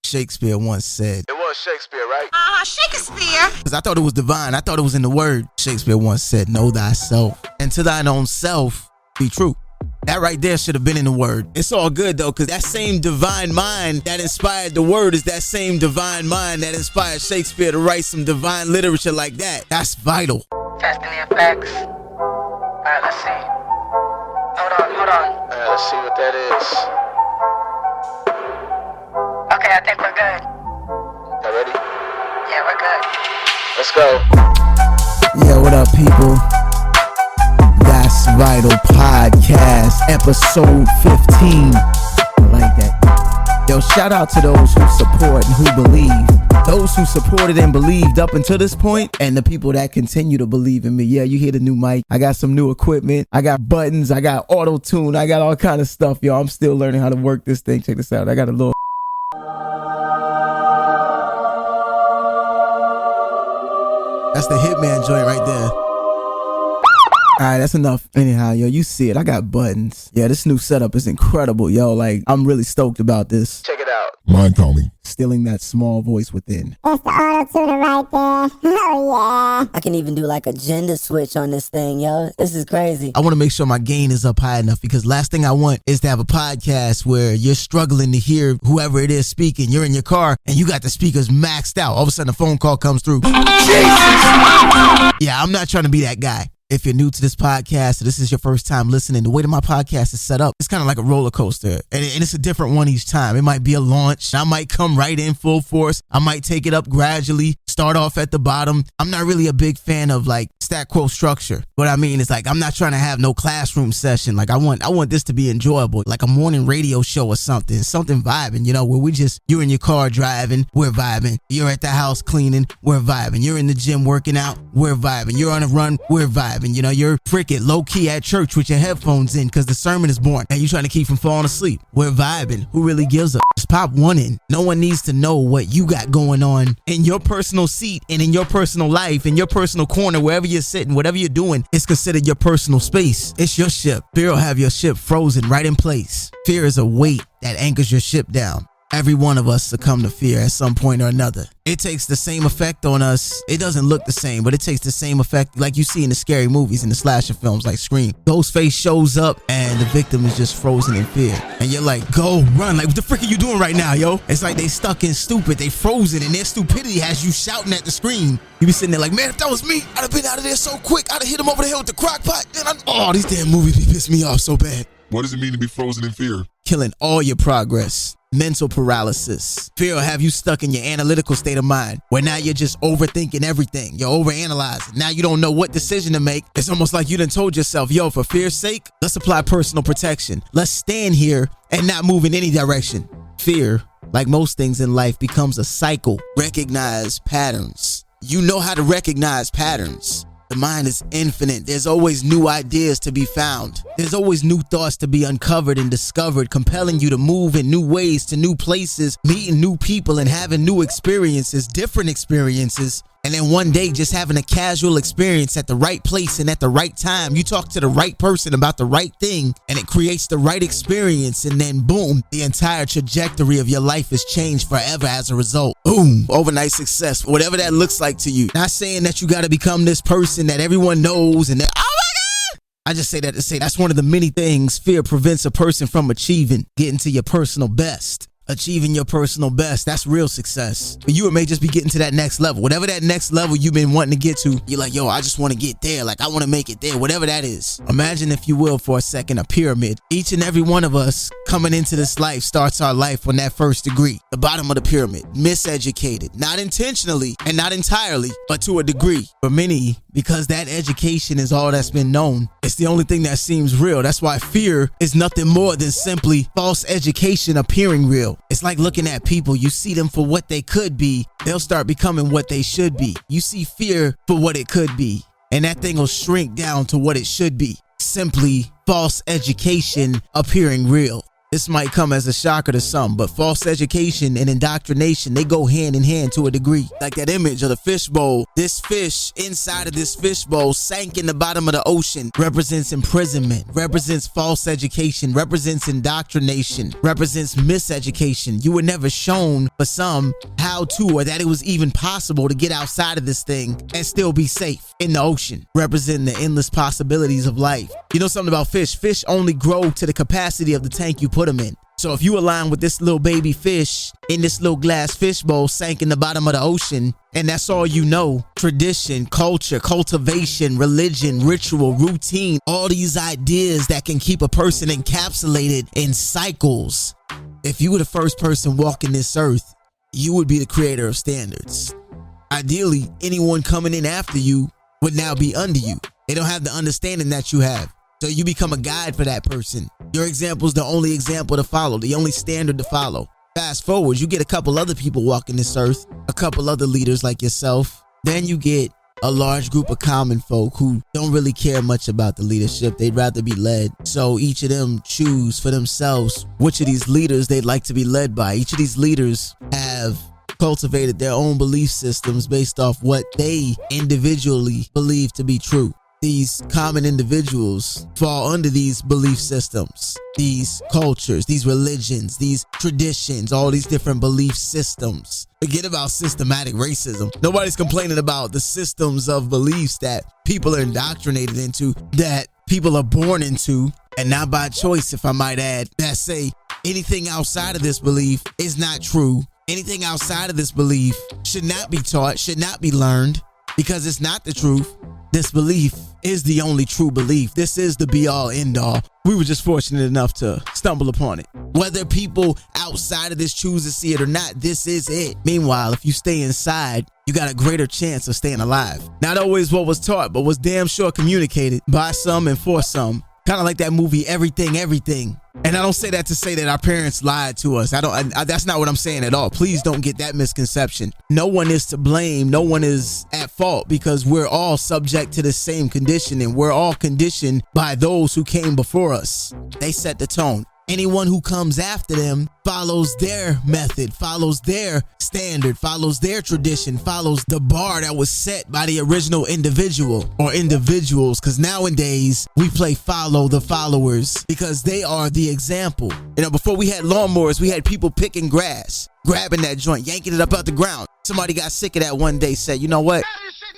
Shakespeare once said. It was Shakespeare, right? Shakespeare. Because I thought it was divine. I thought it was in the word. Shakespeare once said, know thyself. And to thine own self be true. That right there should have been in the word. It's all good though, because that same divine mind that inspired the word is that same divine mind that inspired Shakespeare to write some divine literature like that. That's vital. Testing the effects. Alright, let's see. Hold on. Let's see what that is. Okay, I think we're good. Y'all ready? Yeah, we're good. Let's go. Yeah, what up, people? That's Vital Podcast, episode 15. I like that. Yo, shout out to those who support and who believe. Those who supported and believed up until this point, and the people that continue to believe in me. Yeah, you hear the new mic. I got some new equipment. I got buttons. I got auto-tune. I got all kind of stuff, yo. I'm still learning how to work this thing. Check this out. I got a little... That's the Hitman joint right there. Alright, that's enough. Anyhow, yo, you see it. I got buttons. Yeah, this new setup is incredible, yo. Like, I'm really stoked about this. Check it out. Mind calming. Stilling that small voice within. It's the auto-tuner right there. Oh, yeah. I can even do like a gender switch on this thing, yo. This is crazy. I want to make sure my gain is up high enough because last thing I want is to have a podcast where you're struggling to hear whoever it is speaking. You're in your car and you got the speakers maxed out. All of a sudden a phone call comes through. Jesus! Yeah, I'm not trying to be that guy. If you're new to this podcast, or this is your first time listening, the way that my podcast is set up, it's kind of like a roller coaster. And it's a different one each time. It might be a launch. I might come right in full force. I might take it up gradually, start off at the bottom. I'm not really a big fan of like stat quo structure. What I mean is like, I'm not trying to have no classroom session. Like I want this to be enjoyable, like a morning radio show or something vibing, you know, where you're in your car driving, we're vibing. You're at the house cleaning, we're vibing. You're in the gym working out, we're vibing. You're on a run, we're vibing. You know, you're freaking low-key at church with your headphones in because the sermon is boring and you're trying to keep from falling asleep. We're vibing. Who really gives a? Just pop one in. No one needs to know what you got going on in your personal seat and in your personal life, in your personal corner, wherever you're sitting, whatever you're doing, it's considered your personal space. It's your ship. Fear will have your ship frozen right in place. Fear is a weight that anchors your ship down. Every one of us succumb to fear at some point or another. It takes the same effect on us. It doesn't look the same, but it takes the same effect like you see in the scary movies and the slasher films like Scream. Ghostface shows up and the victim is just frozen in fear. And you're like, go, run. Like, what the frick are you doing right now, yo? It's like they stuck in stupid. They frozen and their stupidity has you shouting at the screen. You be sitting there like, man, if that was me, I'd have been out of there so quick. I'd have hit him over the head with the crock pot. Oh, these damn movies be pissing me off so bad. What does it mean to be frozen in fear? Killing all your progress. Mental paralysis. Fear will have you stuck in your analytical state of mind where now you're just overthinking everything. You're overanalyzing. Now you don't know what decision to make. It's almost like you done told yourself, yo, for fear's sake, let's apply personal protection. Let's stand here and not move in any direction. Fear, like most things in life, becomes a cycle. Recognize patterns. You know how to recognize patterns. The mind is infinite. There's always new ideas to be found. There's always new thoughts to be uncovered and discovered, compelling you to move in new ways to new places, meeting new people and having new experiences, different experiences. And then one day just having a casual experience at the right place and at the right time. You talk to the right person about the right thing and it creates the right experience. And then boom, the entire trajectory of your life is changed forever as a result. Boom, overnight success, whatever that looks like to you. Not saying that you got to become this person that everyone knows and that, oh my God. I just say that to say that's one of the many things fear prevents a person from achieving, getting to your personal best. Achieving your personal best, that's real success. But you may just be getting to that next level. Whatever that next level you've been wanting to get to, you're like, yo, I just want to get there. Like, I want to make it there, whatever that is. Imagine, if you will, for a second, a pyramid. Each and every one of us coming into this life starts our life on that first degree, the bottom of the pyramid, miseducated, not intentionally and not entirely, but to a degree. For many, because that education is all that's been known, it's the only thing that seems real. That's why fear is nothing more than simply false education appearing real. It's like looking at people. You see them for what they could be. They'll start becoming what they should be. You see fear for what it could be, and that thing will shrink down to what it should be. Simply false education appearing real. This might come as a shocker to some, but false education and indoctrination, they go hand in hand to a degree. Like that image of the fishbowl. This fish inside of this fishbowl sank in the bottom of the ocean represents imprisonment, represents false education, represents indoctrination, represents miseducation. You were never shown for some how to, or that it was even possible to get outside of this thing and still be safe in the ocean, representing the endless possibilities of life. You know something about fish? Fish only grow to the capacity of the tank you put them in. So if you align with this little baby fish in this little glass fishbowl sank in the bottom of the ocean, and that's all you know, tradition, culture, cultivation, religion, ritual, routine, all these ideas that can keep a person encapsulated in cycles. If you were the first person walking this earth, you would be the creator of standards. Ideally, anyone coming in after you would now be under you. They don't have the understanding that you have. So you become a guide for that person. Your example is the only example to follow, the only standard to follow. Fast forward, you get a couple other people walking this earth, a couple other leaders like yourself. Then you get a large group of common folk who don't really care much about the leadership. They'd rather be led. So each of them choose for themselves which of these leaders they'd like to be led by. Each of these leaders have cultivated their own belief systems based off what they individually believe to be true. These common individuals fall under these belief systems, these cultures, these religions, these traditions, all these different belief systems. Forget about systematic racism. Nobody's complaining about the systems of beliefs that people are indoctrinated into, that people are born into, and not by choice, if I might add, that say anything outside of this belief is not true. Anything outside of this belief should not be taught, should not be learned, because it's not the truth. This belief is the only true belief. This is the be-all, end-all. We were just fortunate enough to stumble upon it. Whether people outside of this choose to see it or not, this is it. Meanwhile, if you stay inside, you got a greater chance of staying alive. Not always what was taught, but was damn sure communicated by some and for some. Kind of like that movie, Everything, Everything. And I don't say that to say that our parents lied to us. That's not what I'm saying at all. Please don't get that misconception. No one is to blame. No one is at fault, because we're all subject to the same conditioning. We're all conditioned by those who came before us. They set the tone. Anyone who comes after them follows their method, follows their standard, follows their tradition, follows the bar that was set by the original individual or individuals, because nowadays we play follow the followers because they are the example. You know, before we had lawnmowers, we had people picking grass, grabbing that joint, yanking it up out the ground. Somebody got sick of that one day, said, you know what?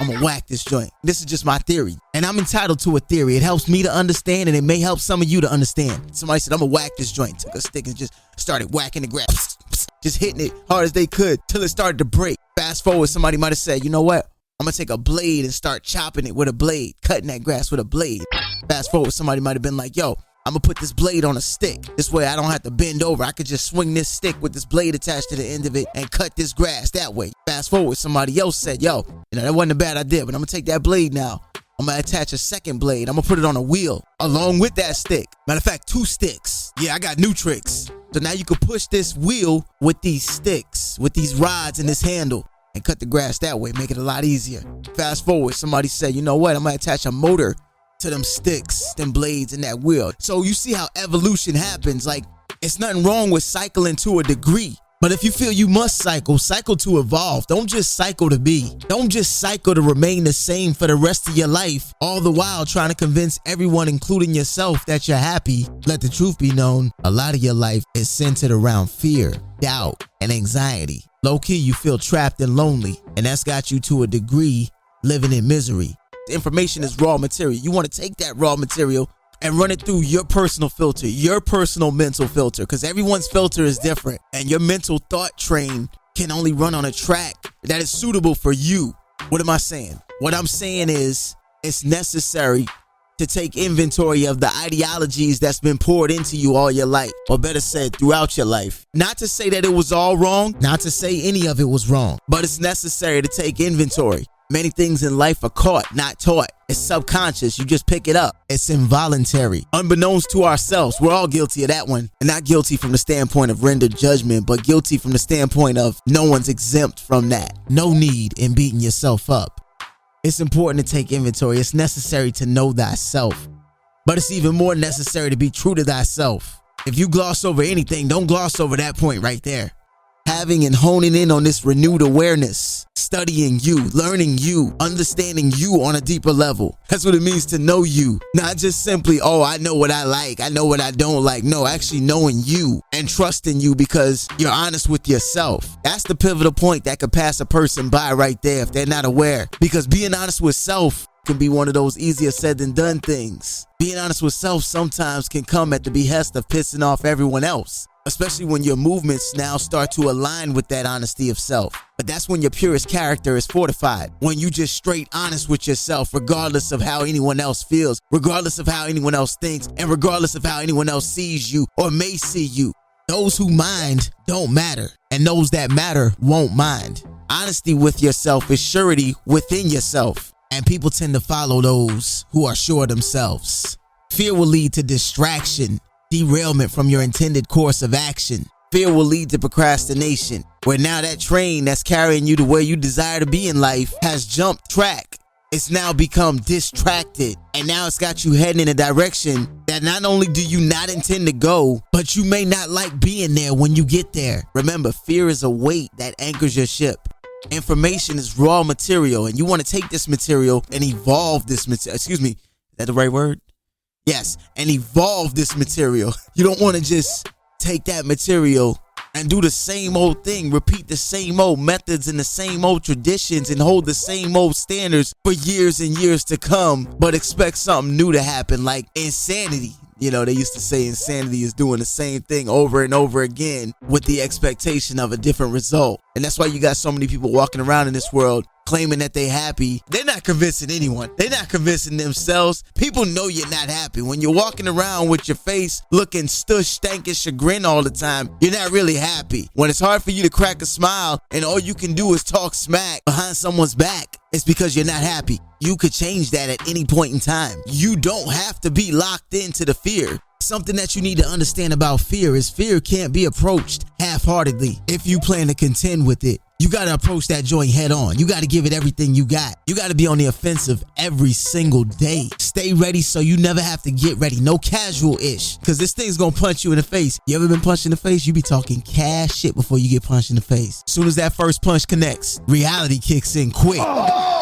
I'm gonna whack this joint. This is just my theory. And I'm entitled to a theory. It helps me to understand, and it may help some of you to understand. Somebody said, I'm gonna whack this joint. Took a stick and just started whacking the grass. Just hitting it hard as they could till it started to break. Fast forward, somebody might have said, you know what? I'm gonna take a blade and start chopping it with a blade, cutting that grass with a blade. Fast forward, somebody might have been like, yo, I'm gonna put this blade on a stick. This way I don't have to bend over. I could just swing this stick with this blade attached to the end of it and cut this grass that way. Fast forward, somebody else said, yo, that wasn't a bad idea, but I'm gonna take that blade now. I'm gonna attach a second blade. I'm gonna put it on a wheel along with that stick. Matter of fact, 2 sticks. Yeah, I got new tricks. So now you can push this wheel with these sticks, with these rods and this handle, and cut the grass that way, make it a lot easier. Fast forward, somebody said, you know what? I'm gonna attach a motor to them sticks, them blades, and that wheel. So you see how evolution happens. Like, it's nothing wrong with cycling to a degree. But if you feel you must cycle, cycle to evolve. Don't just cycle to be. Don't just cycle to remain the same for the rest of your life, all the while trying to convince everyone, including yourself, that you're happy. Let the truth be known, a lot of your life is centered around fear, doubt, and anxiety. Low-key, you feel trapped and lonely, and that's got you to a degree living in misery. The information is raw material. You want to take that raw material and run it through your personal filter, your personal mental filter, because everyone's filter is different, and your mental thought train can only run on a track that is suitable for you. What am I saying? What I'm saying is it's necessary to take inventory of the ideologies that's been poured into you all your life, or better said, throughout your life. Not to say that it was all wrong, not to say any of it was wrong, but it's necessary to take inventory. Many things in life are caught, not taught. It's subconscious. You just pick it up. It's involuntary. Unbeknownst to ourselves, we're all guilty of that one. And not guilty from the standpoint of rendered judgment, but guilty from the standpoint of no one's exempt from that. No need in beating yourself up. It's important to take inventory. It's necessary to know thyself. But it's even more necessary to be true to thyself. If you gloss over anything, don't gloss over that point right there. Having and honing in on this renewed awareness, studying you, learning you, understanding you on a deeper level. That's what it means to know you. Not just simply, oh, I know what I like, I know what I don't like. No, actually knowing you and trusting you because you're honest with yourself. That's the pivotal point that could pass a person by right there if they're not aware. Because being honest with self can be one of those easier said than done things. Being honest with self sometimes can come at the behest of pissing off everyone else, especially when your movements now start to align with that honesty of self. But that's when your purest character is fortified, when you just straight honest with yourself, regardless of how anyone else feels, regardless of how anyone else thinks, and regardless of how anyone else sees you or may see you. Those who mind don't matter, and those that matter won't mind. Honesty with yourself is surety within yourself, and people tend to follow those who are sure of themselves. Fear will lead to distraction, derailment from your intended course of action. Fear will lead to procrastination, where now that train that's carrying you to where you desire to be in life has jumped track. It's now become distracted, and now it's got you heading in a direction that not only do you not intend to go, but you may not like being there when you get there. Remember, fear is a weight that anchors your ship. Information is raw material, and you want to take this material and evolve this material. Excuse me, is that the right word? Yes, and evolve this material. You don't want to just take that material and do the same old thing, repeat the same old methods and the same old traditions and hold the same old standards for years and years to come, but expect something new to happen, like insanity. You know, they used to say insanity is doing the same thing over and over again with the expectation of a different result. And that's why you got so many people walking around in this world claiming that they're happy. They're not convincing anyone. They're not convincing themselves. People know you're not happy. When you're walking around with your face looking stush, stank, and chagrin all the time, you're not really happy. When it's hard for you to crack a smile and all you can do is talk smack behind someone's back, it's because you're not happy. You could change that at any point in time. You don't have to be locked into the fear. Something that you need to understand about fear is fear can't be approached half-heartedly if you plan to contend with it. You got to approach that joint head on. You got to give it everything you got. You got to be on the offensive every single day. Stay ready so you never have to get ready. No casual-ish, because this thing's going to punch you in the face. You ever been punched in the face? You be talking cash shit before you get punched in the face. As soon as that first punch connects, reality kicks in quick.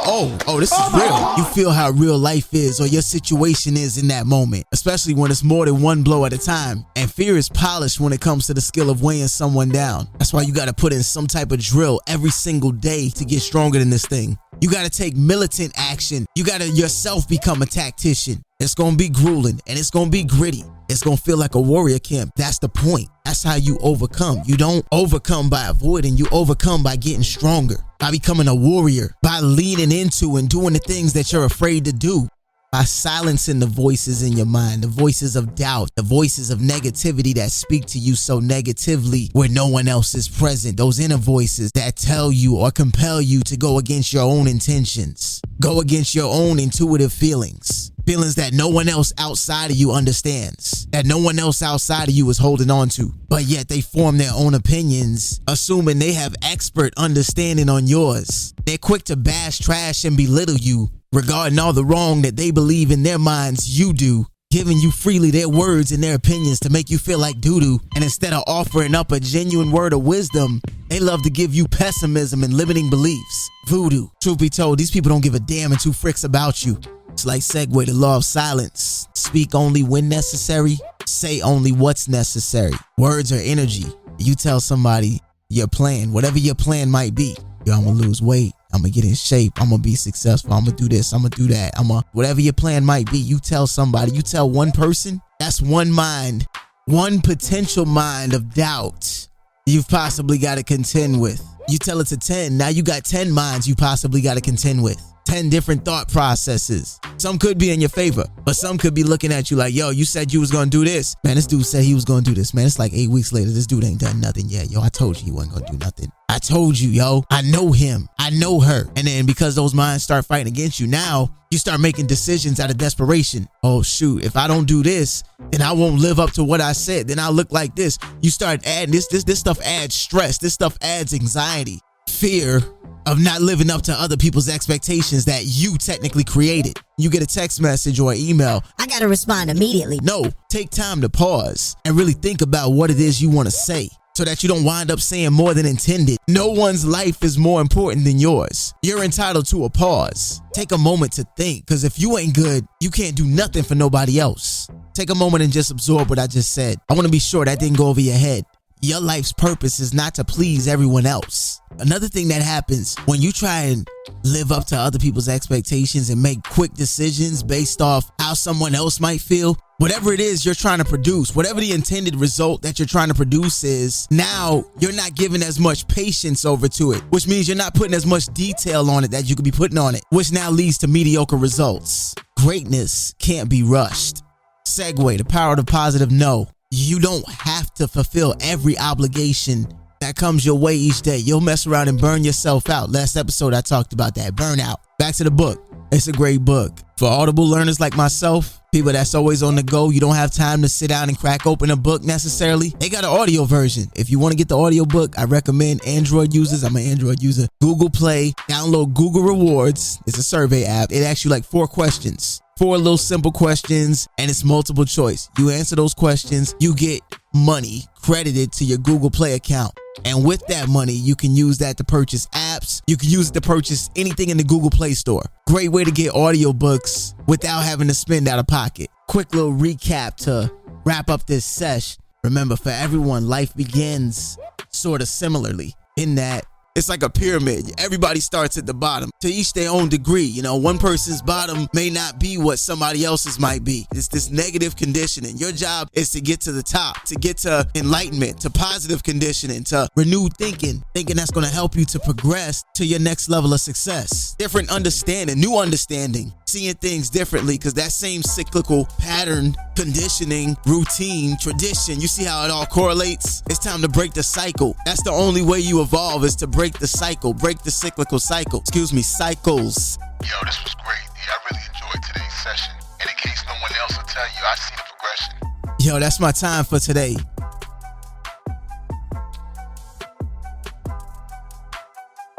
Oh, this is real. You feel how real life is or your situation is in that moment, especially when it's more than one blow at a time. And fear is polished when it comes to the skill of weighing someone down. That's why you got to put in some type of drill every single day to get stronger than this thing. You got to take militant action. You got to yourself become a tactician. It's going to be grueling and it's going to be gritty. It's going to feel like a warrior camp. That's the point. That's how you overcome. You don't overcome by avoiding. You overcome by getting stronger, by becoming a warrior, by leaning into and doing the things that you're afraid to do, by silencing the voices in your mind, the voices of doubt, the voices of negativity that speak to you so negatively where no one else is present. Those inner voices that tell you or compel you to go against your own intentions, go against your own intuitive feelings. Feelings that no one else outside of you understands, that no one else outside of you is holding on to, but yet they form their own opinions, assuming they have expert understanding on yours. They're quick to bash, trash, and belittle you regarding all the wrong that they believe in their minds you do, giving you freely their words and their opinions to make you feel like doo-doo. And instead of offering up a genuine word of wisdom, they love to give you pessimism and limiting beliefs. Voodoo. Truth be told, these people don't give a damn and two fricks about you. It's like segue, the law of silence. Speak only when necessary. Say only what's necessary. Words are energy. You tell somebody your plan, whatever your plan might be. Yo, I'm going to lose weight. I'm going to get in shape. I'm going to be successful. I'm going to do this. I'm going to do that. Whatever your plan might be, you tell somebody. You tell one person. That's one mind. One potential mind of doubt you've possibly got to contend with. You tell it to 10. Now you got 10 minds you possibly got to contend with. 10 different thought processes. Some could be in your favor, but some could be looking at you like, yo, you said you was going to do this. Man, this dude said he was going to do this. Man, it's like 8 weeks later. This dude ain't done nothing yet. Yo, I told you he wasn't going to do nothing. I told you, yo. I know him. I know her. And then because those minds start fighting against you, now you start making decisions out of desperation. Oh, shoot. If I don't do this, then I won't live up to what I said. Then I'll look like this. You start adding this stuff adds stress. This stuff adds anxiety. Fear of not living up to other people's expectations that you technically created. You get a text message or email. I gotta respond immediately. No, take time to pause and really think about what it is you want to say, so that you don't wind up saying more than intended. No one's life is more important than yours. You're entitled to a pause. Take a moment to think, because if you ain't good, you can't do nothing for nobody else. Take a moment and just absorb what I just said. I want to be sure that didn't go over your head. Your life's purpose is not to please everyone else. Another thing that happens when you try and live up to other people's expectations and make quick decisions based off how someone else might feel, whatever it is you're trying to produce, whatever the intended result that you're trying to produce is, now you're not giving as much patience over to it, which means you're not putting as much detail on it that you could be putting on it, which now leads to mediocre results. Greatness can't be rushed. Segue, the power of the positive no. You don't have to fulfill every obligation that comes your way each day. You'll mess around and burn yourself out. Last episode, I talked about that. Burnout. Back to the book. It's a great book. For audible learners like myself, people that's always on the go, you don't have time to sit down and crack open a book necessarily, they got an audio version. If you want to get the audio book, I recommend Android users. I'm an Android user. Google Play. Download Google Rewards. It's a survey app. It asks you like 4 questions. 4 little simple questions, and it's multiple choice. You answer those questions, you get money credited to your Google Play account. And with that money, you can use that to purchase apps. You can use it to purchase anything in the Google Play Store. Great way to get audiobooks without having to spend out of pocket. Quick little recap to wrap up this sesh. Remember, for everyone, life begins sort of similarly in that it's like a pyramid. Everybody starts at the bottom, to each their own degree. You know, one person's bottom may not be what somebody else's might be. It's this negative conditioning. Your job is to get to the top, to get to enlightenment, to positive conditioning, to renewed thinking that's going to help you to progress to your next level of success. Different understanding, new understanding, seeing things differently, because that same cyclical pattern, conditioning, routine, tradition, you see how it all correlates? It's time to break the cycle. That's the only way you evolve, is to break the cycle, break the cyclical cycle. Cycles. Yo, this was great. Yeah, I really enjoyed today's session. And in case no one else will tell you, I see the progression. Yo, that's my time for today.